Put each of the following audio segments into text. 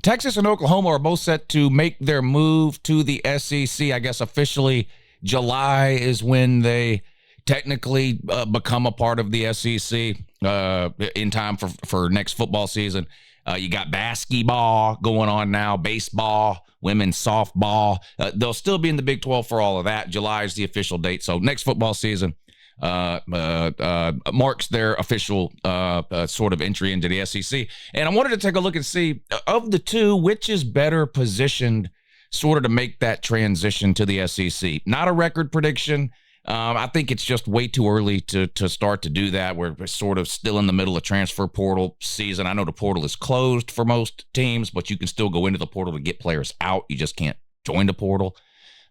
Texas and Oklahoma are both set to make their move to the SEC. I guess officially July is when they technically become a part of the SEC in time for next football season. You got basketball going on now, baseball, women's softball. They'll still be in the Big 12 for all of that. July is the official date. So next football season marks their official sort of entry into the SEC. And I wanted to take a look and see, of the two, which is better positioned sort of to make that transition to the SEC. Not a record prediction. I think it's just way too early to start to do that. We're sort of still in the middle of transfer portal season. I know the portal is closed for most teams, but you can still go into the portal to get players out. You just can't join the portal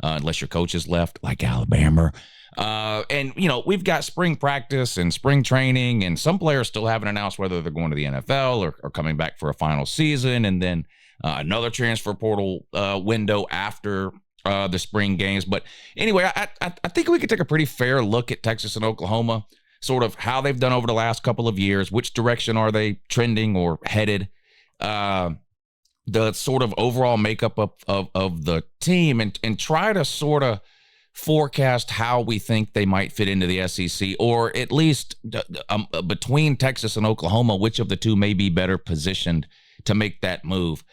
unless your coach is left, like Alabama. And, you know, we've got spring practice and spring training, and some players still haven't announced whether they're going to the NFL or coming back for a final season, and then another transfer portal window after the spring games. But anyway, I think we could take a pretty fair look at Texas and Oklahoma, sort of how they've done over the last couple of years, which direction are they trending or headed, the sort of overall makeup of the team, and try to sort of forecast how we think they might fit into the SEC, or at least between Texas and Oklahoma, which of the two may be better positioned to make that move.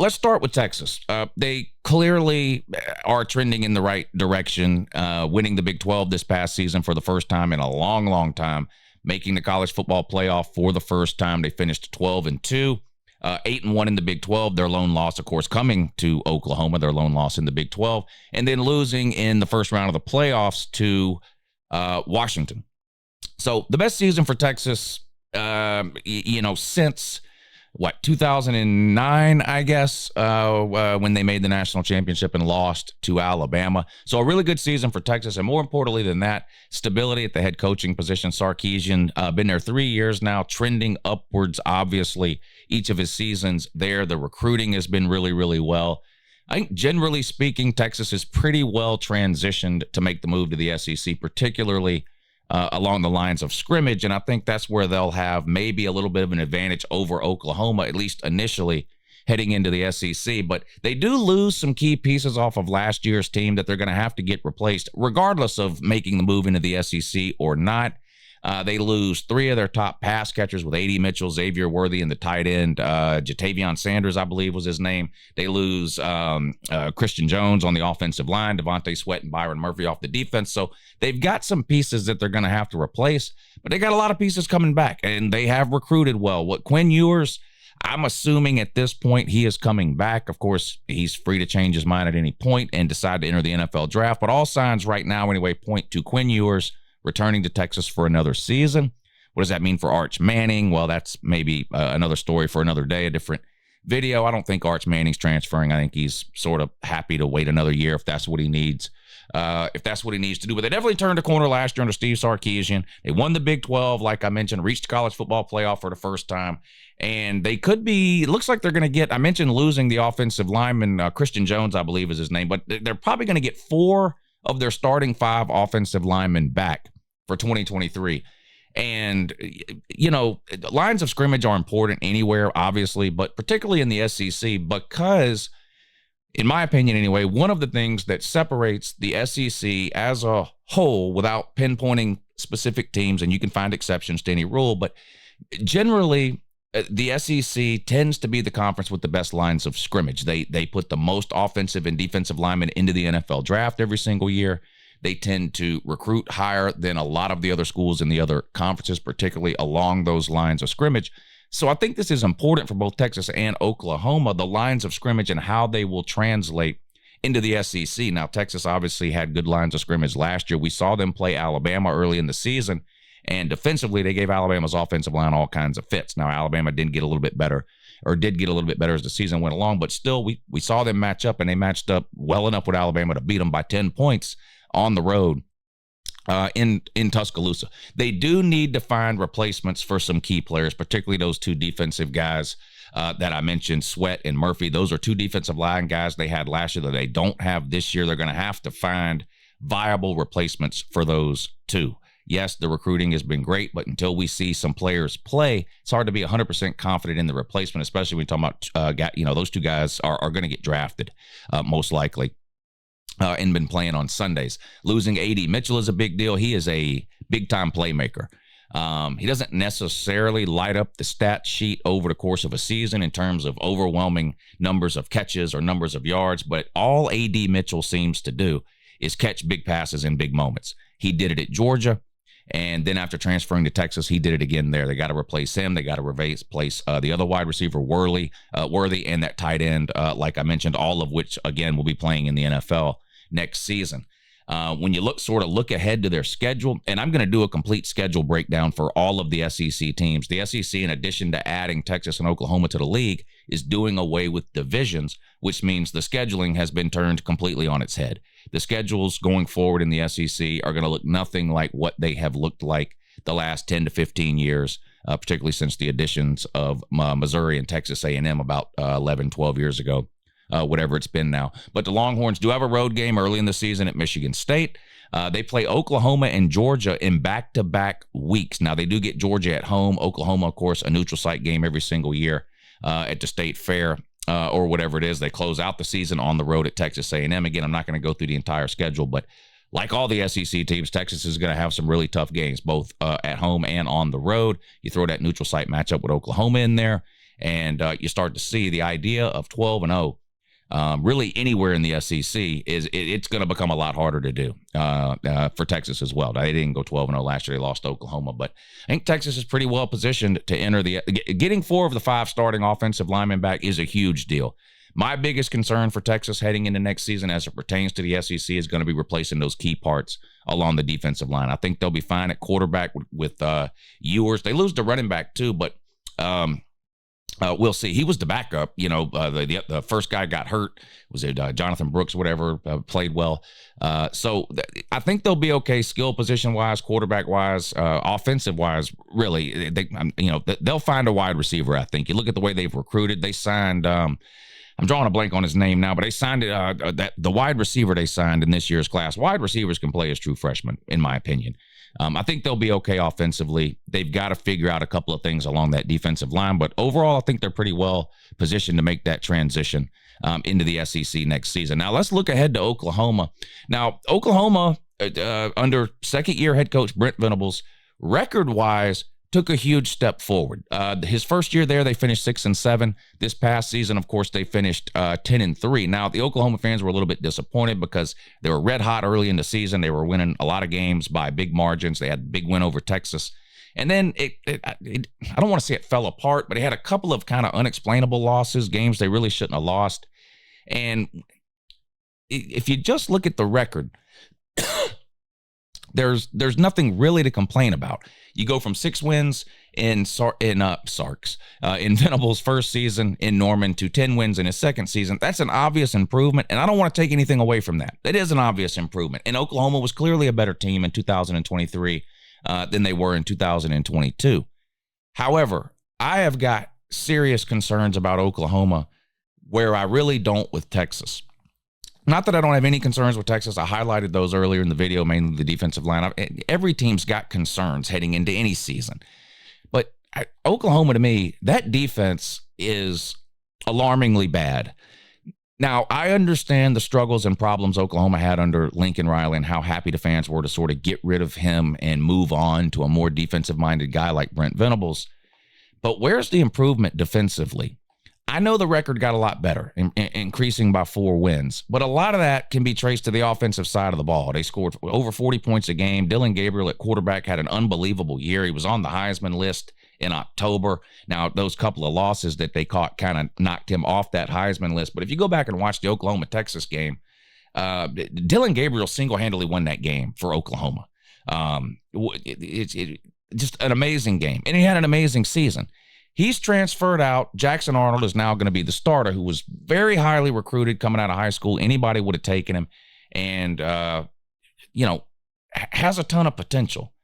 Let's start with Texas. They clearly are trending in the right direction, winning the Big 12 this past season for the first time in a long, long time, making the college football playoff for the first time. They finished 12-2. 8-1 in the Big 12. Their lone loss, of course, coming to Oklahoma, their lone loss in the Big 12, and then losing in the first round of the playoffs to Washington. So the best season for Texas, since 2009, I guess, when they made the national championship and lost to Alabama. So a really good season for Texas, and more importantly than that, stability at the head coaching position. Sarkisian, been there 3 years now, trending upwards, obviously, each of his seasons there. The recruiting has been really, really well. I think generally speaking, Texas is pretty well transitioned to make the move to the SEC, particularly along the lines of scrimmage. And I think that's where they'll have maybe a little bit of an advantage over Oklahoma, at least initially, heading into the SEC. But they do lose some key pieces off of last year's team that they're going to have to get replaced, regardless of making the move into the SEC or not. They lose 3 of their top pass catchers with A.D. Mitchell, Xavier Worthy, and the tight end, Jatavion Sanders, I believe was his name. They lose Christian Jones on the offensive line, Devontae Sweat and Byron Murphy off the defense. So they've got some pieces that they're going to have to replace, but they got a lot of pieces coming back, and they have recruited well. What Quinn Ewers, I'm assuming at this point he is coming back. Of course, he's free to change his mind at any point and decide to enter the NFL draft, but all signs right now anyway point to Quinn Ewers returning to Texas for another season. What does that mean for Arch Manning? Well, that's maybe another story for another day, a different video. I don't think Arch Manning's transferring. I think he's sort of happy to wait another year if that's what he needs. If that's what he needs to do. But they definitely turned a corner last year under Steve Sarkisian. They won the Big 12, like I mentioned, reached college football playoff for the first time. And they could be, it looks like they're going to get, I mentioned losing the offensive lineman, Christian Jones, I believe is his name, but they're probably going to get 4 of their starting 5 offensive linemen back for 2023. And, lines of scrimmage are important anywhere, obviously, but particularly in the SEC, because, in my opinion anyway, one of the things that separates the SEC as a whole, without pinpointing specific teams, and you can find exceptions to any rule, but generally the SEC tends to be the conference with the best lines of scrimmage. They put the most offensive and defensive linemen into the NFL draft every single year. They tend to recruit higher than a lot of the other schools in the other conferences, particularly along those lines of scrimmage. So I think this is important for both Texas and Oklahoma, the lines of scrimmage and how they will translate into the SEC. Now, Texas obviously had good lines of scrimmage last year. We saw them play Alabama early in the season, and defensively, they gave Alabama's offensive line all kinds of fits. Now, Alabama did get a little bit better as the season went along, but still, we saw them match up, and they matched up well enough with Alabama to beat them by 10 points on the road in Tuscaloosa. They do need to find replacements for some key players, particularly those 2 defensive guys that I mentioned, Sweat and Murphy. Those are 2 defensive line guys they had last year that they don't have this year. They're going to have to find viable replacements for those 2 Yes, the recruiting has been great, but until we see some players play, it's hard to be 100% confident in the replacement, especially when you're talking about, those two guys are going to get drafted, most likely, and been playing on Sundays. Losing A.D. Mitchell is a big deal. He is a big-time playmaker. He doesn't necessarily light up the stat sheet over the course of a season in terms of overwhelming numbers of catches or numbers of yards, but all A.D. Mitchell seems to do is catch big passes in big moments. He did it at Georgia, and then after transferring to Texas, he did it again there. They got to replace him. They got to replace the other wide receiver, Worthy, and that tight end, like I mentioned, all of which, again, will be playing in the NFL next season. When you look ahead to their schedule, and I'm going to do a complete schedule breakdown for all of the SEC teams. The SEC, in addition to adding Texas and Oklahoma to the league, is doing away with divisions, which means the scheduling has been turned completely on its head. The schedules going forward in the SEC are going to look nothing like what they have looked like the last 10 to 15 years, particularly since the additions of Missouri and Texas A&M about 11, 12 years ago. Whatever it's been now. But the Longhorns do have a road game early in the season at Michigan State. They play Oklahoma and Georgia in back-to-back weeks. Now, they do get Georgia at home. Oklahoma, of course, a neutral site game every single year at the State Fair or whatever it is. They close out the season on the road at Texas A&M. Again, I'm not going to go through the entire schedule, but like all the SEC teams, Texas is going to have some really tough games, both at home and on the road. You throw that neutral site matchup with Oklahoma in there, and you start to see the idea of 12-0. Really anywhere in the SEC it's going to become a lot harder to do for Texas as well. They didn't go 12-0 last year. They lost to Oklahoma, but I think Texas is pretty well positioned to enter getting 4 of the 5 starting offensive linemen back is a huge deal. My biggest concern for Texas heading into next season as it pertains to the SEC is going to be replacing those key parts along the defensive line. I think they'll be fine at quarterback with Ewers. They lose the running back too, but we'll see. He was the backup. The first guy got hurt. Was it Jonathan Brooks, whatever, played well. So I think they'll be okay skill position-wise, quarterback-wise, offensive-wise, really. They'll find a wide receiver, I think. You look at the way they've recruited. They signed I'm drawing a blank on his name now, but they signed the wide receiver they signed in this year's class. Wide receivers can play as true freshmen, in my opinion. I think they'll be okay offensively. They've got to figure out a couple of things along that defensive line, but overall, I think they're pretty well positioned to make that transition into the SEC next season. Now, let's look ahead to Oklahoma. Now, Oklahoma, under second-year head coach Brent Venables, record-wise, took a huge step forward. His first year there, they finished 6-7. This past season, of course, they finished 10-3. Now, the Oklahoma fans were a little bit disappointed because they were red hot early in the season. They were winning a lot of games by big margins. They had a big win over Texas. And then I don't want to say it fell apart, but they had a couple of kind of unexplainable losses, games they really shouldn't have lost. And if you just look at the record, there's nothing really to complain about. You go from 6 wins in Venables' first season in Norman to 10 wins in his second season. That's an obvious improvement, and I don't want to take anything away from that. It is an obvious improvement, and Oklahoma was clearly a better team in 2023 than they were in 2022. However, I have got serious concerns about Oklahoma where I really don't with Texas. Not that I don't have any concerns with Texas. I highlighted those earlier in the video, mainly the defensive line. Every team's got concerns heading into any season. But Oklahoma, to me, that defense is alarmingly bad. Now, I understand the struggles and problems Oklahoma had under Lincoln Riley and how happy the fans were to sort of get rid of him and move on to a more defensive-minded guy like Brent Venables. But where's the improvement defensively? I know the record got a lot better, increasing by 4 wins, but a lot of that can be traced to the offensive side of the ball. They scored over 40 points a game. Dylan Gabriel at quarterback had an unbelievable year. He was on the Heisman list in October. Now, those couple of losses that they caught kind of knocked him off that Heisman list. But if you go back and watch the Oklahoma-Texas game, Dylan Gabriel single-handedly won that game for Oklahoma. It's just an amazing game, and he had an amazing season. He's transferred out. Jackson Arnold is now going to be the starter, who was very highly recruited coming out of high school. Anybody would have taken him and, has a ton of potential.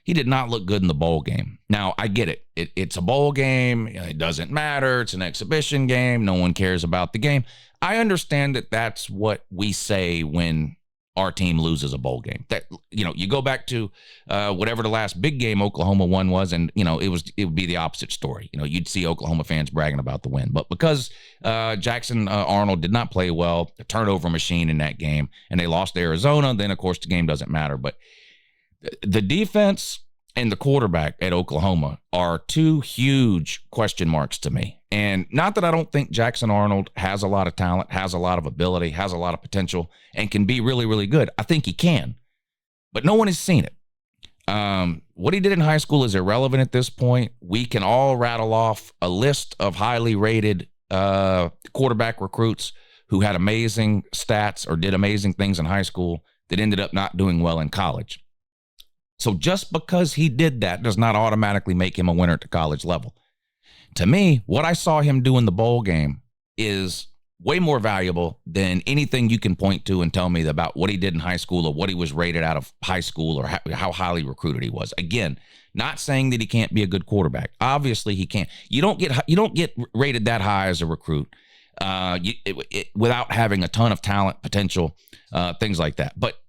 He did not look good in the bowl game. Now, I get it. It's a bowl game. It doesn't matter. It's an exhibition game. No one cares about the game. I understand that that's what we say when our team loses a bowl game. That, you go back to whatever the last big game Oklahoma won was, and it would be the opposite story. You'd see Oklahoma fans bragging about the win, but because Jackson Arnold did not play well, a turnover machine in that game, and they lost to Arizona, then of course the game doesn't matter. But the defense and the quarterback at Oklahoma are two huge question marks to me. And not that I don't think Jackson Arnold has a lot of talent, has a lot of ability, has a lot of potential, and can be really, really good. I think he can, but no one has seen it. What he did in high school is irrelevant at this point. We can all rattle off a list of highly rated quarterback recruits who had amazing stats or did amazing things in high school that ended up not doing well in college. So just because he did that does not automatically make him a winner at the college level. To me, what I saw him do in the bowl game is way more valuable than anything you can point to and tell me about what he did in high school or what he was rated out of high school or how highly recruited he was. Again, not saying that he can't be a good quarterback. Obviously, he can't. You don't get rated that high as a recruit without having a ton of talent, potential, things like that. But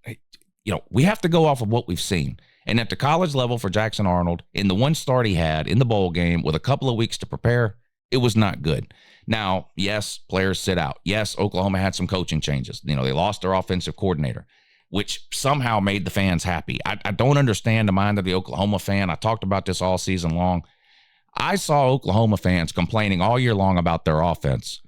we have to go off of what we've seen. And at the college level for Jackson Arnold, in the one start he had in the bowl game with a couple of weeks to prepare, it was not good. Now, yes, players sit out. Yes, Oklahoma had some coaching changes. They lost their offensive coordinator, which somehow made the fans happy. I don't understand the mind of the Oklahoma fan. I talked about this all season long. I saw Oklahoma fans complaining all year long about their offense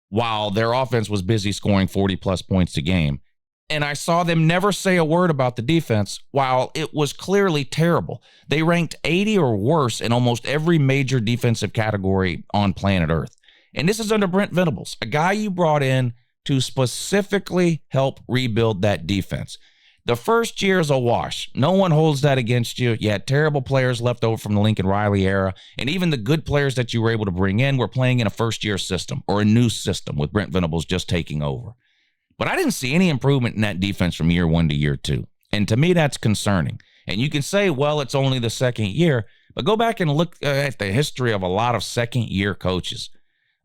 while their offense was busy scoring 40-plus points a game. And I saw them never say a word about the defense while it was clearly terrible. They ranked 80 or worse in almost every major defensive category on planet Earth. And this is under Brent Venables, a guy you brought in to specifically help rebuild that defense. The first year is a wash. No one holds that against you. You had terrible players left over from the Lincoln Riley era. And even the good players that you were able to bring in were playing in a first-year system or a new system with Brent Venables just taking over. But I didn't see any improvement in that defense from year one to year two. And to me, that's concerning. And you can say, well, it's only the second year. But go back and look at the history of a lot of second-year coaches.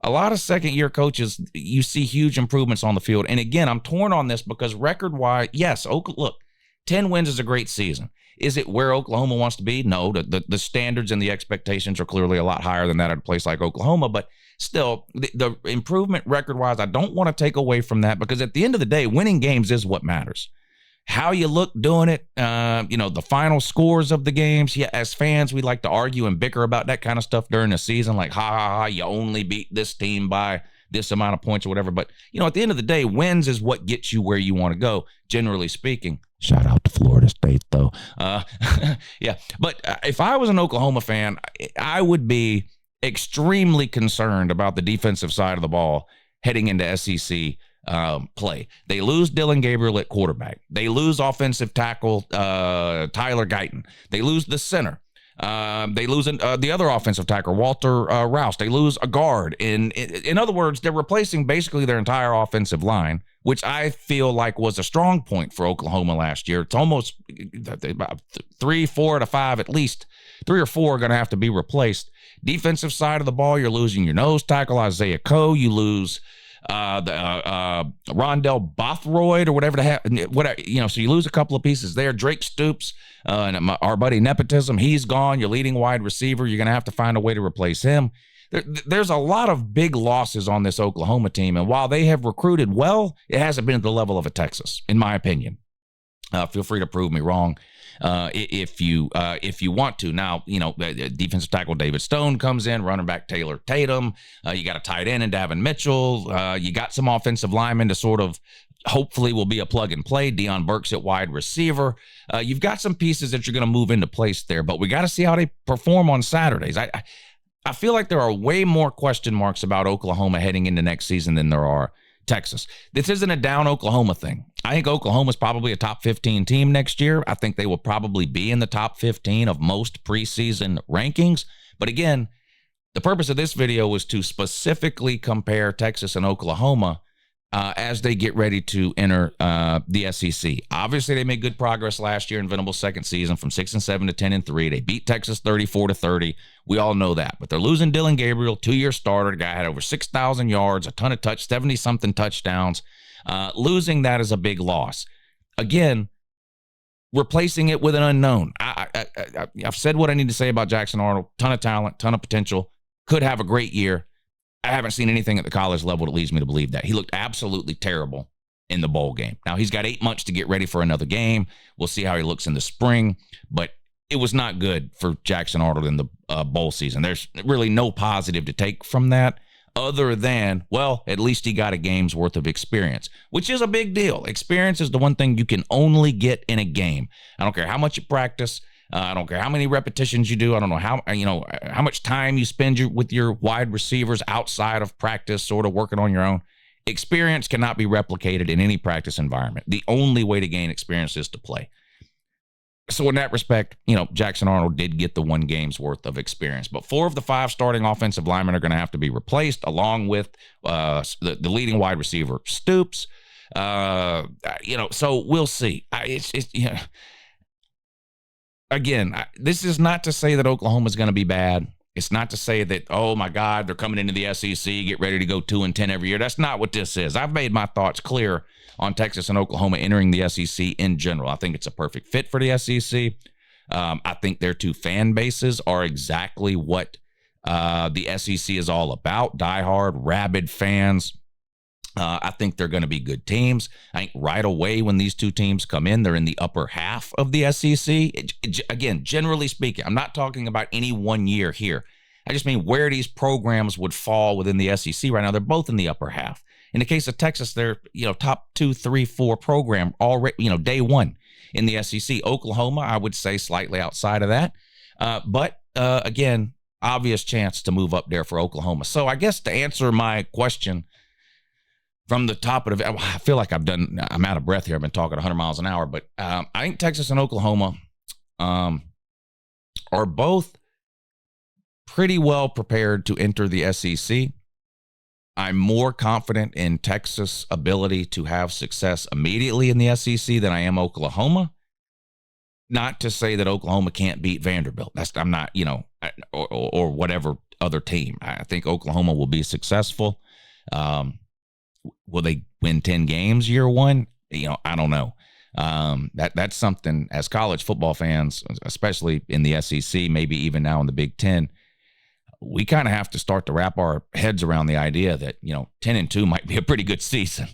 A lot of second-year coaches, you see huge improvements on the field. And again, I'm torn on this because record-wise, yes, look, 10 wins is a great season. Is it where Oklahoma wants to be? No, the standards and the expectations are clearly a lot higher than that at a place like Oklahoma. But still, the improvement record-wise, I don't want to take away from that because at the end of the day, winning games is what matters. How you look doing it, the final scores of the games. Yeah, as fans, we like to argue and bicker about that kind of stuff during the season, like, you only beat this team by this amount of points or whatever. But, at the end of the day, wins is what gets you where you want to go, generally speaking. Shout out to Florida State, though. Yeah, but if I was an Oklahoma fan, I would be extremely concerned about the defensive side of the ball heading into SEC play. They lose Dylan Gabriel at quarterback. They lose offensive tackle Tyler Guyton. They lose the center. They lose the other offensive tackle, Walter Rouse. They lose a guard. In other words, they're replacing basically their entire offensive line, which I feel like was a strong point for Oklahoma last year. It's almost about 3, 4 to 5 at least. 3 or 4 are going to have to be replaced. Defensive side of the ball, you're losing your nose tackle, Isaiah Coe. You lose Rondell Bothroyd or whatever so you lose a couple of pieces there. Drake Stoops and our buddy Nepotism, he's gone. Your leading wide receiver, you're going to have to find a way to replace him. There's a lot of big losses on this Oklahoma team, and while they have recruited well, it hasn't been at the level of a Texas, in my opinion. Feel free to prove me wrong if you want to. Now, defensive tackle David Stone comes in, running back Taylor Tatum. You got a tight end in Davin Mitchell. You got some offensive linemen to sort of hopefully will be a plug and play. Deion Burks at wide receiver. You've got some pieces that you're going to move into place there, but we got to see how they perform on Saturdays. I feel like there are way more question marks about Oklahoma heading into next season than there are Texas. This isn't a down Oklahoma thing. I think Oklahoma's probably a top 15 team next year. I think they will probably be in the top 15 of most preseason rankings. But again, the purpose of this video was to specifically compare Texas and Oklahoma as they get ready to enter the SEC. Obviously, they made good progress last year in Venables' second season from 6-7 to 10-3. They beat Texas 34-30. We all know that. But they're losing Dylan Gabriel, 2-year starter. The guy had over 6,000 yards, a ton of 70-something touchdowns. Losing that is a big loss. again, replacing it with an unknown. I've said what I need to say about Jackson Arnold. Ton of talent, ton of potential. Could have a great year. I haven't seen anything at the college level that leads me to believe that. He looked absolutely terrible in the bowl game. Now, he's got 8 months to get ready for another game. We'll see how he looks in the spring, but it was not good for Jackson Arnold in the bowl season. There's really no positive to take from that other than, well, at least he got a game's worth of experience, which is a big deal. Experience is the one thing you can only get in a game. I don't care how much you practice. I don't care how many repetitions you do. I don't know how much time you spend with your wide receivers outside of practice, sort of working on your own. Experience cannot be replicated in any practice environment. The only way to gain experience is to play. So in that respect, Jackson Arnold did get the 1 game's worth of experience. But 4 of the 5 starting offensive linemen are going to have to be replaced, along with the leading wide receiver, Stoops. So we'll see. Again, this is not to say that Oklahoma is going to be bad. It's not to say that, oh, my God, they're coming into the SEC, get ready to go 2-10 every year. That's not what this is. I've made my thoughts clear on Texas and Oklahoma entering the SEC in general. I think it's a perfect fit for the SEC. I think their 2 fan bases are exactly what the SEC is all about. Diehard, rabid fans. I think they're going to be good teams. I think right away when these 2 teams come in, they're in the upper half of the SEC. Again, generally speaking, I'm not talking about any 1 year here. I just mean where these programs would fall within the SEC right now. They're both in the upper half. In the case of Texas, they're top 2, 3, 4 program already, day 1 in the SEC. Oklahoma, I would say slightly outside of that. But again, obvious chance to move up there for Oklahoma. So I guess to answer my question, from the top of it, I feel like I'm out of breath here. I've been talking 100 miles an hour, but I think Texas and Oklahoma are both pretty well prepared to enter the SEC. I'm more confident in Texas' ability to have success immediately in the SEC than I am Oklahoma. Not to say that Oklahoma can't beat Vanderbilt. I'm not, or whatever other team. I think Oklahoma will be successful. Will they win 10 games year 1? I don't know. That's something as college football fans, especially in the SEC, maybe even now in the Big Ten, we kind of have to start to wrap our heads around the idea that, 10-2 might be a pretty good season.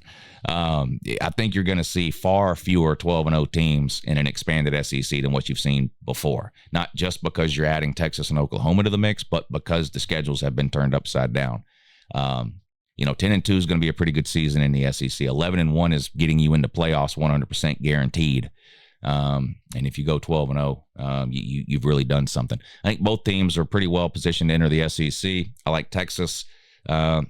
I think you're going to see far fewer 12-0 teams in an expanded SEC than what you've seen before. Not just because you're adding Texas and Oklahoma to the mix, but because the schedules have been turned upside down. 10-2 is going to be a pretty good season in the SEC. 11-1 is getting you into playoffs 100% guaranteed. And if you go 12-0, you've really done something. I think both teams are pretty well positioned to enter the SEC. I like Texas. Part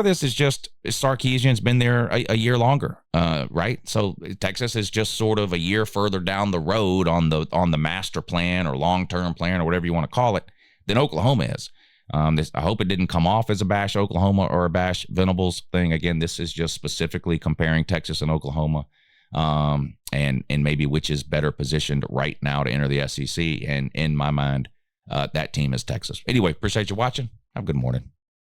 of this is just Sarkisian's been there a year longer, right? So Texas is just sort of a year further down the road on the master plan or long-term plan or whatever you want to call it than Oklahoma is. I hope it didn't come off as a bash Oklahoma or a bash Venables thing. Again, this is just specifically comparing Texas and Oklahoma, and maybe which is better positioned right now to enter the SEC. And in my mind, that team is Texas. Anyway, appreciate you watching. Have a good morning.